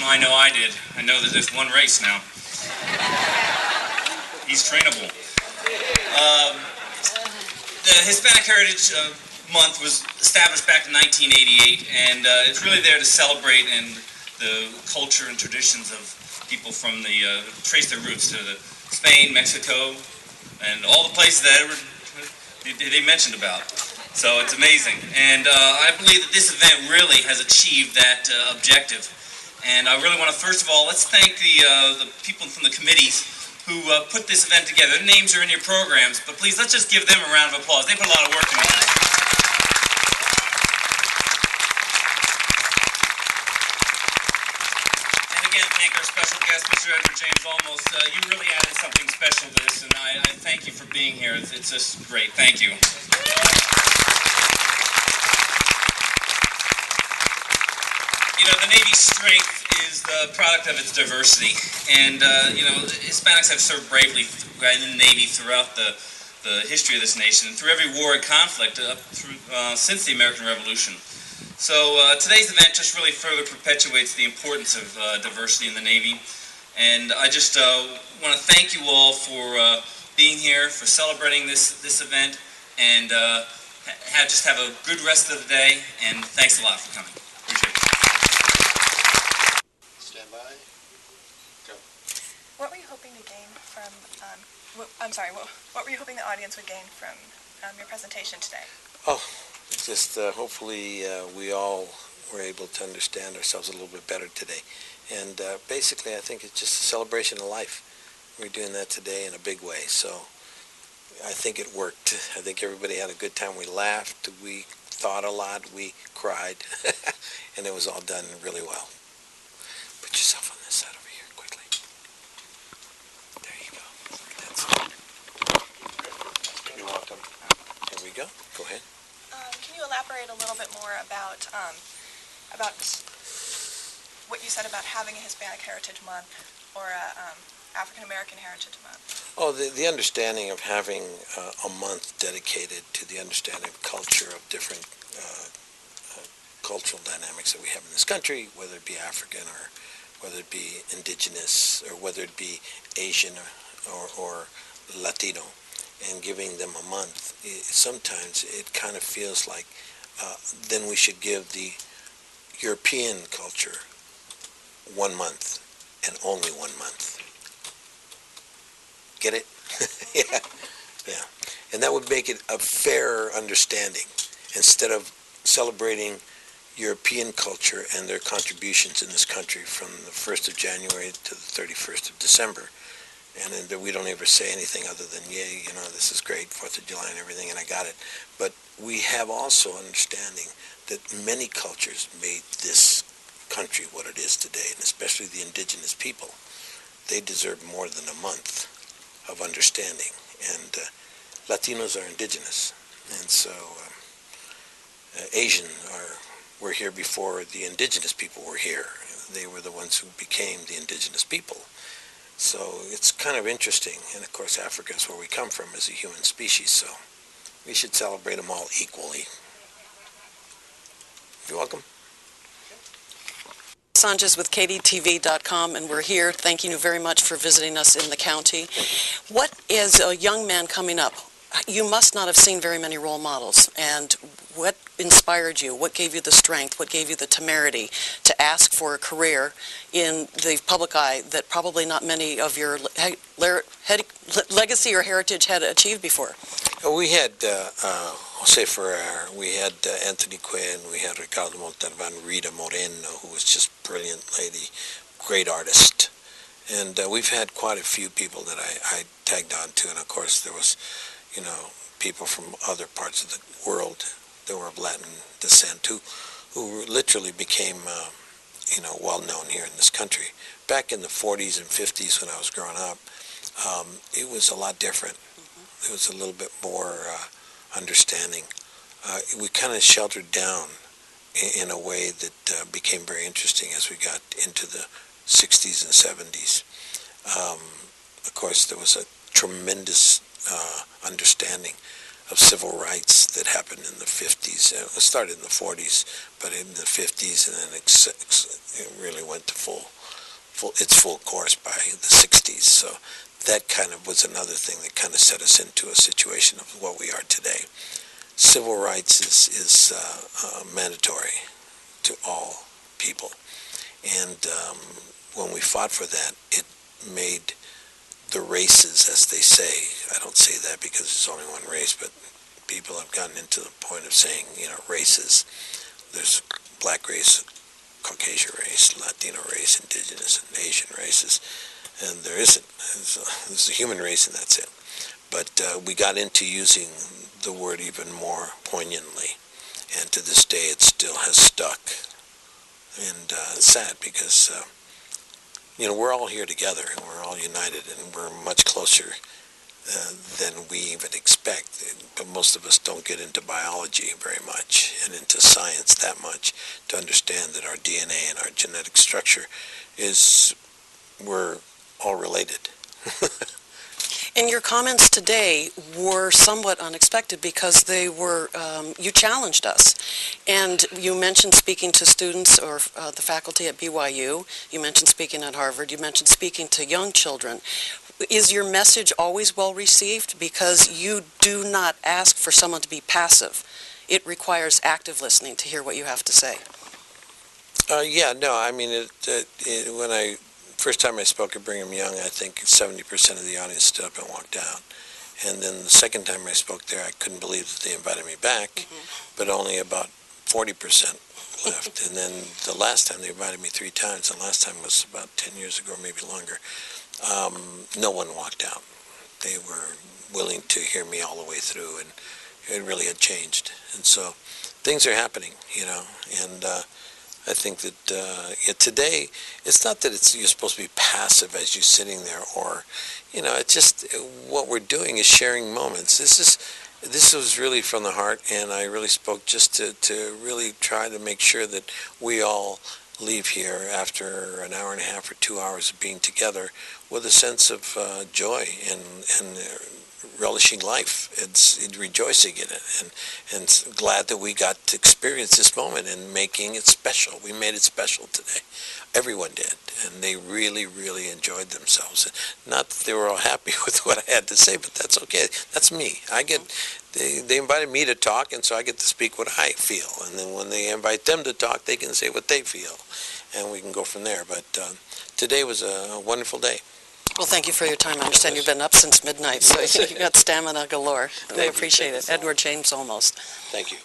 I know I did. I know that there's one race now. He's trainable. The Hispanic Heritage Month was established back in 1988, and it's really there to celebrate and the culture and traditions of people from the trace their roots to Spain, Mexico, and all the places that they mentioned about. So it's amazing, and I believe that this event really has achieved that objective. And I really want to, first of all, let's thank the people from the committees who put this event together. Their names are in your programs, but please, let's just give them a round of applause. They put a lot of work into this. And again, thank our special guest, Mr. Edward James Olmos. You really added something special to this, and I thank you for being here. It's just great. Thank you. You know, the Navy's strength is the product of its diversity, and you know, Hispanics have served bravely in the Navy throughout the history of this nation, and through every war and conflict since the American Revolution. So today's event just really further perpetuates the importance of diversity in the Navy, and I just want to thank you all for being here, for celebrating this event, and just have a good rest of the day, and thanks a lot for coming. Appreciate it. What were you hoping to gain from, what were you hoping the audience would gain from your presentation today? Oh, just hopefully we all were able to understand ourselves a little bit better today. And basically, I think it's just a celebration of life. We're doing that today in a big way. So I think it worked. I think everybody had a good time. We laughed. We thought a lot. We cried. And it was all done really well. Put yourself on this side over here quickly. There you go. That's it. You're welcome. Here we go. Go ahead. Can you elaborate a little bit more about what you said about having a Hispanic Heritage Month or a African American Heritage Month? Oh, the understanding of having a month dedicated to the understanding of culture, of different cultural dynamics that we have in this country, whether it be African or whether it be indigenous or whether it be Asian or Latino, and giving them a month, sometimes it kind of feels like then we should give the European culture 1 month and only 1 month. Get it? Yeah. Yeah. And that would make it a fairer understanding. Instead of celebrating European culture and their contributions in this country from the 1st of January to the 31st of December, and then we don't ever say anything other than, yay, you know, this is great, 4th of July and everything, and I got it. But we have also understanding that many cultures made this country what it is today, and especially the indigenous people. They deserve more than a month of understanding, and Latinos are indigenous, and so Asian were here before the indigenous people were here. They were the ones who became the indigenous people. So it's kind of interesting, and of course Africa is where we come from as a human species, so we should celebrate them all equally. You're welcome. Sanchez with KDTV.com, and we're here thanking you very much for visiting us in the county. What is a young man coming up? You must not have seen very many role models, and what inspired you? What gave you the strength? What gave you the temerity to ask for a career in the public eye that probably not many of your legacy or heritage had achieved before? We had Jose Ferrer, we had Anthony Quinn, we had Ricardo Montalban, Rita Moreno, who was just brilliant lady, great artist. And we've had quite a few people that I tagged on to, and of course there was, people from other parts of the world that were of Latin descent who literally became, well known here in this country. Back in the 40s and 50s when I was growing up, it was a lot different. It was a little bit more understanding. We kind of sheltered down in a way that became very interesting as we got into the 60s and 70s. Of course, there was a tremendous understanding of civil rights that happened in the 50s. It started in the 40s, but in the 50s, and then it really went to its full course by the 60s. So that kind of was another thing that kind of set us into a situation of what we are today. Civil rights is mandatory to all people, and when we fought for that, it made the races, as they say. I don't say that because it's only one race, but people have gotten into the point of saying, races. There's black race, Caucasian race, Latino race, indigenous and Asian races, and there isn't. There's a human race, and that's it. But we got into using the word even more poignantly, and to this day it still has stuck. And it's sad because we're all here together, and we're all united, and we're much closer than we even expect. But most of us don't get into biology very much and into science that much to understand that our DNA and our genetic structure we're all related. And your comments today were somewhat unexpected because you challenged us. And you mentioned speaking to students or the faculty at BYU. You mentioned speaking at Harvard. You mentioned speaking to young children. Is your message always well received? Because you do not ask for someone to be passive. It requires active listening to hear what you have to say. When first time I spoke at Brigham Young, I think 70% of the audience stood up and walked out. And then the second time I spoke there, I couldn't believe that they invited me back, but only about 40% left. And then the last time they invited me 3 times, and the last time was about 10 years ago, maybe longer, no one walked out. They were willing to hear me all the way through, and it really had changed. And so things are happening, and I think that today, it's not that you're supposed to be passive as you're sitting there, or, it's just what we're doing is sharing moments. This was really from the heart, and I really spoke just to really try to make sure that we all leave here after an hour and a half or 2 hours of being together with a sense of joy and relishing life. It's rejoicing in it, and glad that we got to experience this moment and making it special. We made it special today. Everyone did, and they really, really enjoyed themselves. Not that they were all happy with what I had to say, but that's okay. That's me. They invited me to talk, and so I get to speak what I feel. And then when they invite them to talk, they can say what they feel, and we can go from there. But today was a wonderful day. Well, thank you for your time. I understand you've been up since midnight, so you've got stamina galore. We appreciate it. Edward James Olmos. Thank you.